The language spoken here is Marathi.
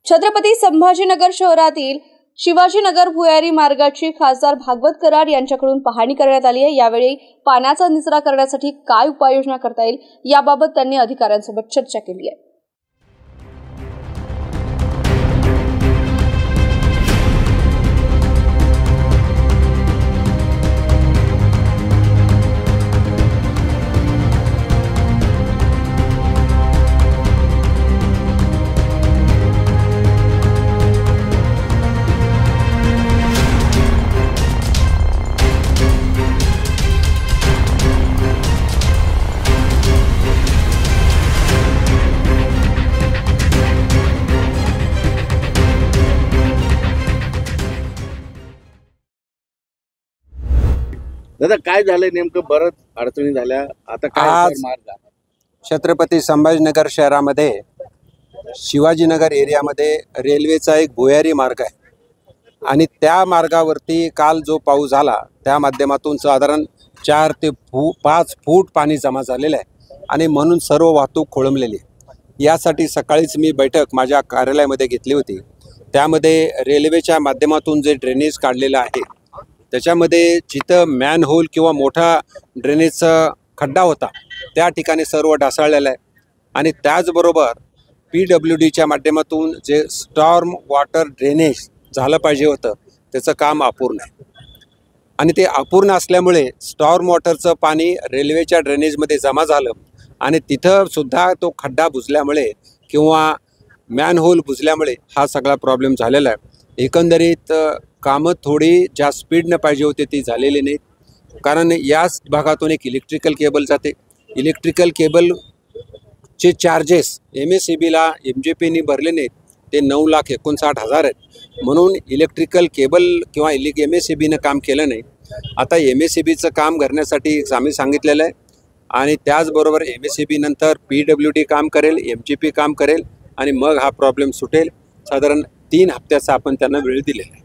छत्रपती संभाजीनगर शहरातील शिवाजीनगर भुयारी मार्गाची खासदार भागवत कराड यांच्याकडून पाहणी करण्यात आली आहे। यावेळी पाण्याचा निचरा करण्यासाठी काय उपाययोजना करता येईल याबाबत त्यांनी अधिकाऱ्यांसोबत चर्चा केली आहे। दादा काय झालंय नेमकं? बरंच अडचणी झाल्या, आता काय आज मार्ग? छत्रपती संभाजीनगर शहरामध्ये शिवाजीनगर एरियामध्ये रेल्वेचा एक भुयारी मार्ग आहे आणि त्या मार्गावरती काल जो पाऊस झाला त्या माध्यमातून साधारण 4 ते 5 फूट पाणी जमा झालेलं आहे आणि म्हणून सर्व वाहतूक खोळंबलेली आहे। यासाठी सकाळीच मी बैठक माझ्या कार्यालयामध्ये घेतली होती। त्यामध्ये रेल्वेच्या माध्यमातून जे ड्रेनेज काढलेलं आहे त्याच्यामध्ये जिथं मॅनहोल किंवा मोठा ड्रेनेजचा खड्डा होता त्या ठिकाणी सर्व ढासळलेलं आहे आणि त्याचबरोबर PWDच्या माध्यमातून जे स्टॉर्म वॉटर ड्रेनेज झालं पाहिजे होतं त्याचं काम अपूर्ण आहे आणि ते अपूर्ण असल्यामुळे स्टॉर्म वॉटरचं पाणी रेल्वेच्या ड्रेनेजमध्ये जमा झालं आणि तिथं सुद्धा तो खड्डा बुजल्यामुळे किंवा मॅनहोल बुजल्यामुळे हा सगळा प्रॉब्लेम झालेला आहे। एकंदरीत कामं थोडी ज्या स्पीडनं पाहिजे होते ती झालेली नाहीत, कारण याच भागातून एक इलेक्ट्रिकल केबल जाते। इलेक्ट्रिकल केबलचे चार्जेस MSEBला MJPनी भरले नाहीत, ते 9,59,000 आहेत। म्हणून इलेक्ट्रिकल केबल किंवा MSEBनं काम केलं नाही। आता MSEBचं काम करण्यासाठी आम्ही सांगितलेलं आहे आणि त्याचबरोबर MSEB नंतर PWD काम करेल, MJP काम करेल आणि मग हा प्रॉब्लेम सुटेल। साधारण 3 हप्त्याचा आपण त्यांना वेळ दिलेला आहे।